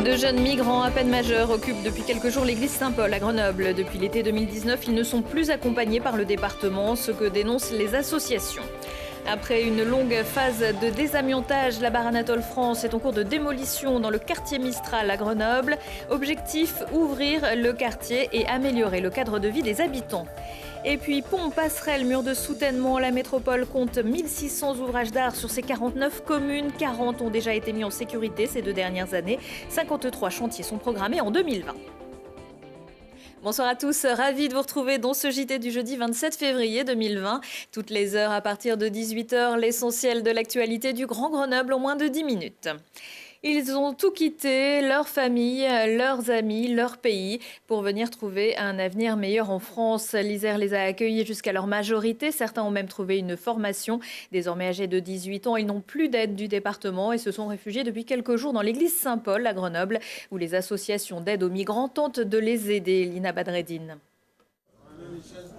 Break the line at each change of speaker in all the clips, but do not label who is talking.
Deux jeunes migrants à peine majeurs occupent depuis quelques jours l'église Saint-Paul à Grenoble. Depuis l'été 2019, ils ne sont plus accompagnés par le département, ce que dénoncent les associations. Après une longue phase de désamiantage, la barre Anatole France est en cours de démolition dans le quartier Mistral à Grenoble. Objectif, ouvrir le quartier et améliorer le cadre de vie des habitants. Et puis, pont, passerelle, mur de soutènement, la métropole compte 1600 ouvrages d'art sur ses 49 communes. 40 ont déjà été mis en sécurité ces 2 dernières années. 53 chantiers sont programmés en 2020. Bonsoir à tous, ravi de vous retrouver dans ce JT du jeudi 27 février 2020. Toutes les heures à partir de 18h, l'essentiel de l'actualité du Grand Grenoble en moins de 10 minutes. Ils ont tout quitté, leur famille, leurs amis, leur pays, pour venir trouver un avenir meilleur en France. L'Isère les a accueillis jusqu'à leur majorité. Certains ont même trouvé une formation. Désormais âgés de 18 ans, ils n'ont plus d'aide du département et se sont réfugiés depuis quelques jours dans l'église Saint-Paul à Grenoble, où les associations d'aide aux migrants tentent de les aider. Lina Badreddine.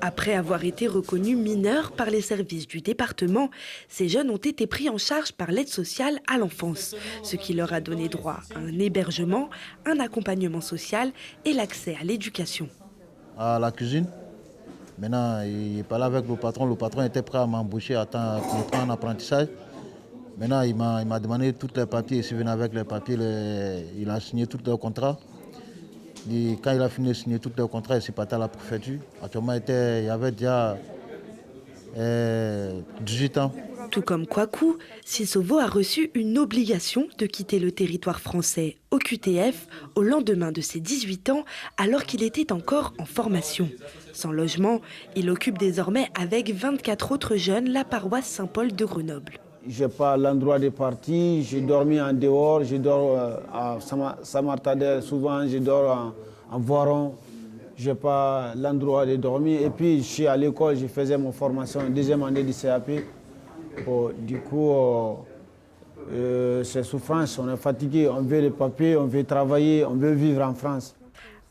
Après avoir été reconnus mineurs par les services du département, ces jeunes ont été pris en charge par l'aide sociale à l'enfance, ce qui leur a donné droit à un hébergement, un accompagnement social et l'accès à l'éducation.
À la cuisine, maintenant il parlait avec le patron était prêt à m'embaucher pour me prendre en apprentissage. Maintenant il m'a demandé tous les papiers, il s'est venu avec les papiers, il a signé tous les contrats. Et quand il a fini de signer tous les contrats, il s'est parti à la préfecture. Actuellement, il y avait déjà 18 ans.
Tout comme Kwaku, Sissovo a reçu une obligation de quitter le territoire français au QTF au lendemain de ses 18 ans, alors qu'il était encore en formation. Sans logement, il occupe désormais avec 24 autres jeunes la paroisse Saint-Paul de Grenoble.
Je n'ai pas l'endroit de partir, j'ai dormi en dehors, je dors à Samartadel, souvent je dors en Voiron, je n'ai pas l'endroit de dormir. Et puis je suis à l'école, je faisais mon formation, deuxième année du CAP. Du coup, c'est souffrance, on est fatigué, on veut les papiers, on veut travailler, on veut vivre en France.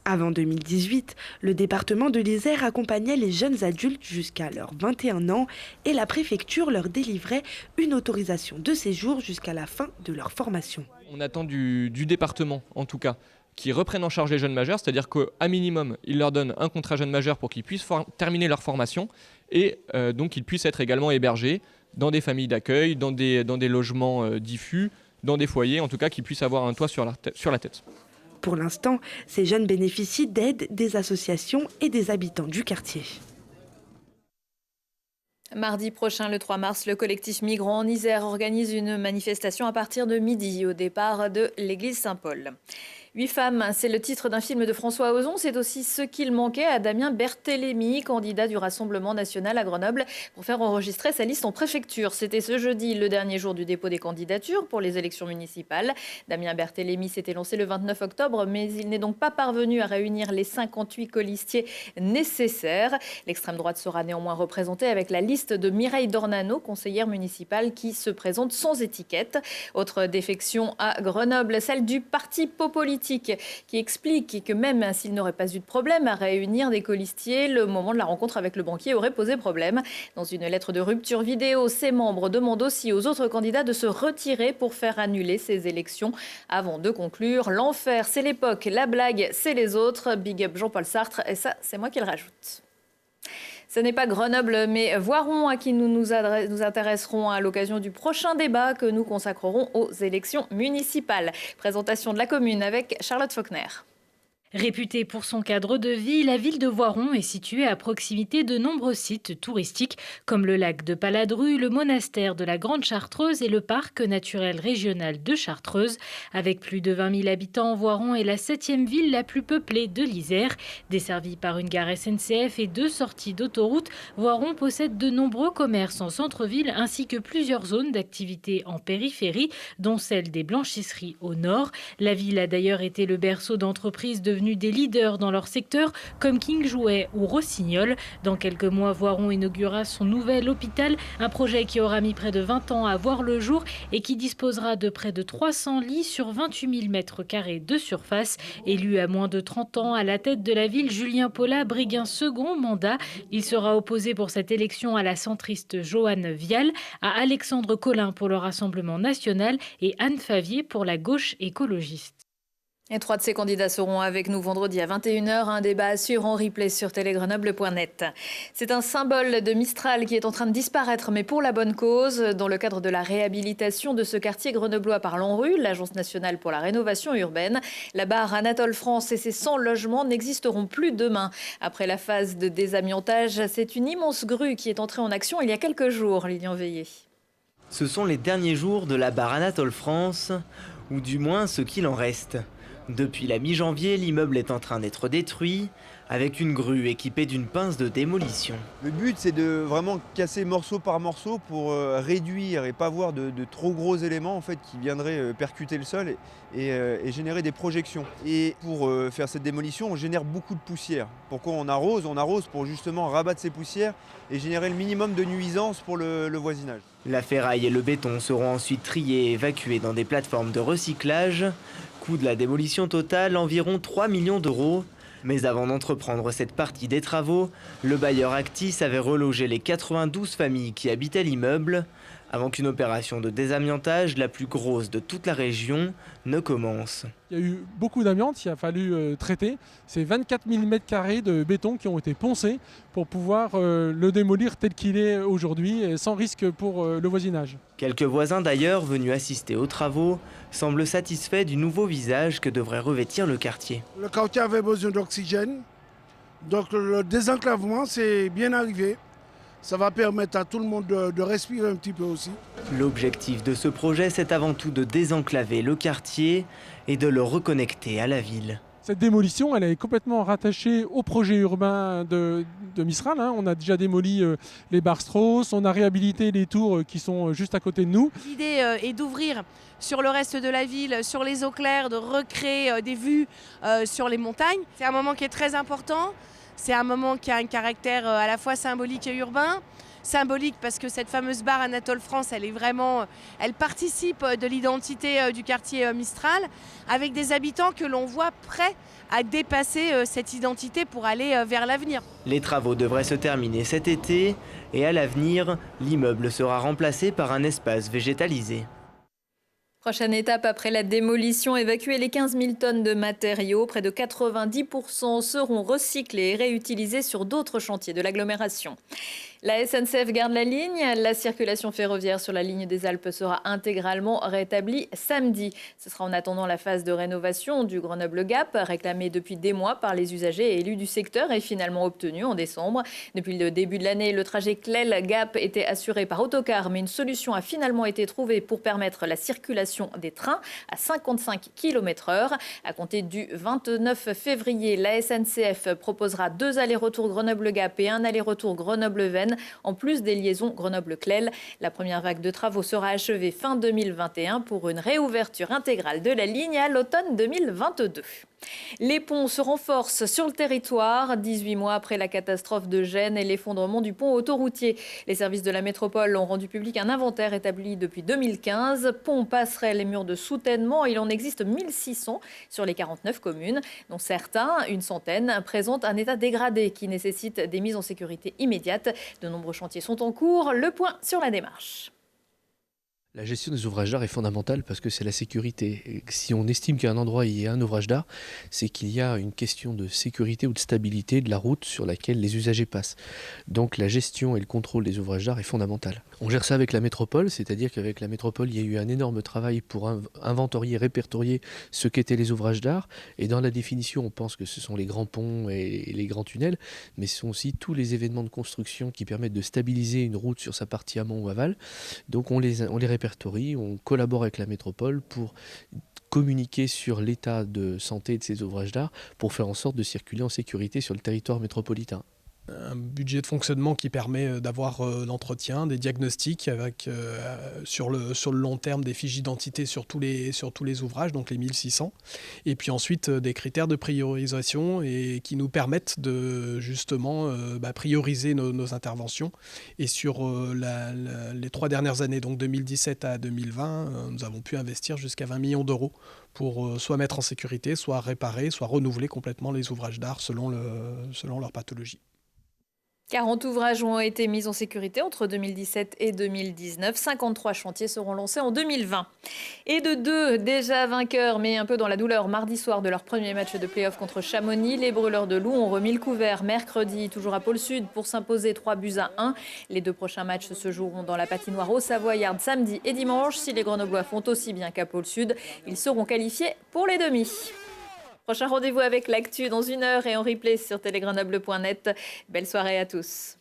Avant 2018, le département de l'Isère accompagnait les jeunes adultes jusqu'à leurs 21 ans et la préfecture leur délivrait une autorisation de séjour jusqu'à la fin de leur formation.
On attend du département, en tout cas, qui reprennent en charge les jeunes majeurs, c'est-à-dire qu'à minimum, ils leur donnent un contrat jeune majeur pour qu'ils puissent terminer leur formation et donc qu'ils puissent être également hébergés dans des familles d'accueil, dans des logements diffus, dans des foyers, en tout cas, qu'ils puissent avoir un toit sur la tête.
Pour l'instant, ces jeunes bénéficient d'aide des associations et des habitants du quartier.
Mardi prochain, le 3 mars, le collectif Migrants en Isère organise une manifestation à partir de midi au départ de l'église Saint-Paul. 8 femmes, c'est le titre d'un film de François Ozon. C'est aussi ce qu'il manquait à Damien Berthélémy, candidat du Rassemblement national à Grenoble, pour faire enregistrer sa liste en préfecture. C'était ce jeudi, le dernier jour du dépôt des candidatures pour les élections municipales. Damien Berthélémy s'était lancé le 29 octobre, mais il n'est donc pas parvenu à réunir les 58 colistiers nécessaires. L'extrême droite sera néanmoins représentée avec la liste de Mireille Dornano, conseillère municipale, qui se présente sans étiquette. Autre défection à Grenoble, celle du parti Popolitique, qui explique que même s'il n'aurait pas eu de problème à réunir des colistiers, le moment de la rencontre avec le banquier aurait posé problème. Dans une lettre de rupture vidéo, ses membres demandent aussi aux autres candidats de se retirer pour faire annuler ces élections. Avant de conclure, l'enfer c'est l'époque, la blague c'est les autres. Big up Jean-Paul Sartre, et ça c'est moi qui le rajoute. Ce n'est pas Grenoble, mais Voiron à qui nous intéresserons à l'occasion du prochain débat que nous consacrerons aux élections municipales. Présentation de la commune avec Charlotte Faulkner.
Réputée pour son cadre de vie, la ville de Voiron est située à proximité de nombreux sites touristiques comme le lac de Paladru, le monastère de la Grande Chartreuse et le parc naturel régional de Chartreuse. Avec plus de 20 000 habitants, Voiron est la 7e ville la plus peuplée de l'Isère. Desservie par une gare SNCF et 2 sorties d'autoroute, Voiron possède de nombreux commerces en centre-ville ainsi que plusieurs zones d'activité en périphérie, dont celle des blanchisseries au nord. La ville a d'ailleurs été le berceau d'entreprises devenues des leaders dans leur secteur comme King Jouet ou Rossignol. Dans quelques mois, Voiron inaugurera son nouvel hôpital, un projet qui aura mis près de 20 ans à voir le jour et qui disposera de près de 300 lits sur 28 000 mètres carrés de surface. Élu à moins de 30 ans à la tête de la ville, Julien Paula brigue un second mandat. Il sera opposé pour cette élection à la centriste Joanne Vial, à Alexandre Collin pour le Rassemblement national et Anne Favier pour la gauche écologiste.
Et 3 de ces candidats seront avec nous vendredi à 21h. Un débat à suivre en replay sur télégrenoble.net. C'est un symbole de Mistral qui est en train de disparaître, mais pour la bonne cause. Dans le cadre de la réhabilitation de ce quartier grenoblois par l'ANRU, l'Agence nationale pour la rénovation urbaine, la barre Anatole France et ses 100 logements n'existeront plus demain. Après la phase de désamiantage, c'est une immense grue qui est entrée en action il y a quelques jours, Lilian Veillé.
Ce sont les derniers jours de la barre Anatole France, ou du moins ce qu'il en reste. Depuis la mi-janvier, l'immeuble est en train d'être détruit, avec une grue équipée d'une pince de démolition.
Le but, c'est de vraiment casser morceau par morceau pour réduire et pas avoir de trop gros éléments en fait, qui viendraient percuter le sol et générer des projections. Et pour faire cette démolition, on génère beaucoup de poussière. Pourquoi on arrose? On arrose pour justement rabattre ces poussières et générer le minimum de nuisances pour le voisinage.
La ferraille et le béton seront ensuite triés et évacués dans des plateformes de recyclage. Coût de la démolition totale, environ 3 millions d'euros. Mais avant d'entreprendre cette partie des travaux, le bailleur Actis avait relogé les 92 familles qui habitaient l'immeuble, avant qu'une opération de désamiantage, la plus grosse de toute la région, ne commence.
Il y a eu beaucoup d'amiante, il a fallu traiter. C'est 24 000 m² de béton qui ont été poncés pour pouvoir le démolir tel qu'il est aujourd'hui, sans risque pour le voisinage.
Quelques voisins d'ailleurs, venus assister aux travaux, semblent satisfaits du nouveau visage que devrait revêtir le quartier.
Le quartier avait besoin d'oxygène, donc le désenclavement c'est bien arrivé. Ça va permettre à tout le monde de respirer un petit peu aussi.
L'objectif de ce projet, c'est avant tout de désenclaver le quartier et de le reconnecter à la ville.
Cette démolition, elle est complètement rattachée au projet urbain de Mistral. On a déjà démoli les bars Strauss, on a réhabilité les tours qui sont juste à côté de nous.
L'idée est d'ouvrir sur le reste de la ville, sur les eaux claires, de recréer des vues sur les montagnes. C'est un moment qui est très important. C'est un moment qui a un caractère à la fois symbolique et urbain. Symbolique parce que cette fameuse barre Anatole France, elle participe de l'identité du quartier Mistral, avec des habitants que l'on voit prêts à dépasser cette identité pour aller vers l'avenir.
Les travaux devraient se terminer cet été et à l'avenir, l'immeuble sera remplacé par un espace végétalisé.
Prochaine étape après la démolition, évacuer les 15 000 tonnes de matériaux. Près de 90% seront recyclés et réutilisés sur d'autres chantiers de l'agglomération. La SNCF garde la ligne. La circulation ferroviaire sur la ligne des Alpes sera intégralement rétablie samedi. Ce sera en attendant la phase de rénovation du Grenoble-Gap, réclamée depuis des mois par les usagers et élus du secteur et finalement obtenue en décembre. Depuis le début de l'année, le trajet Clair-Gap était assuré par autocar, mais une solution a finalement été trouvée pour permettre la circulation des trains à 55 km/h. À compter du 29 février, la SNCF proposera 2 allers-retours Grenoble-Gap et un aller-retour Grenoble-Veynes, en plus des liaisons Grenoble-Clel. La première vague de travaux sera achevée fin 2021 pour une réouverture intégrale de la ligne à l'automne 2022. Les ponts se renforcent sur le territoire, 18 mois après la catastrophe de Gênes et l'effondrement du pont autoroutier. Les services de la métropole ont rendu public un inventaire établi depuis 2015. Ponts, passerelles et murs de soutènement, il en existe 1600 sur les 49 communes, dont certains, une centaine, présentent un état dégradé qui nécessite des mises en sécurité immédiates. De nombreux chantiers sont en cours. Le point sur la démarche.
La gestion des ouvrages d'art est fondamentale parce que c'est la sécurité. Et si on estime qu'à un endroit il y a un ouvrage d'art, c'est qu'il y a une question de sécurité ou de stabilité de la route sur laquelle les usagers passent. Donc la gestion et le contrôle des ouvrages d'art est fondamental. On gère ça avec la métropole, c'est-à-dire qu'avec la métropole, il y a eu un énorme travail pour inventorier, répertorier ce qu'étaient les ouvrages d'art. Et dans la définition, on pense que ce sont les grands ponts et les grands tunnels, mais ce sont aussi tous les événements de construction qui permettent de stabiliser une route sur sa partie amont ou aval. Donc on les répertorie, on collabore avec la métropole pour communiquer sur l'état de santé de ces ouvrages d'art pour faire en sorte de circuler en sécurité sur le territoire métropolitain.
Un budget de fonctionnement qui permet d'avoir l'entretien, des diagnostics avec sur le long terme des fiches d'identité sur tous les ouvrages, donc les 1600. Et puis ensuite des critères de priorisation et qui nous permettent de justement prioriser nos interventions. Et sur les 3 dernières années, donc 2017 à 2020, nous avons pu investir jusqu'à 20 millions d'euros pour soit mettre en sécurité, soit réparer, soit renouveler complètement les ouvrages d'art selon leur pathologie.
40 ouvrages ont été mis en sécurité entre 2017 et 2019. 53 chantiers seront lancés en 2020. Et de 2 déjà vainqueurs, mais un peu dans la douleur, mardi soir de leur premier match de play-off contre Chamonix, les Brûleurs de Loup ont remis le couvert mercredi, toujours à Pôle Sud, pour s'imposer 3-1. Les 2 prochains matchs se joueront dans la patinoire au Savoyard samedi et dimanche. Si les Grenoblois font aussi bien qu'à Pôle Sud, ils seront qualifiés pour les demi. Prochain rendez-vous avec l'actu dans 1 heure et en replay sur telegrenoble.net. Belle soirée à tous.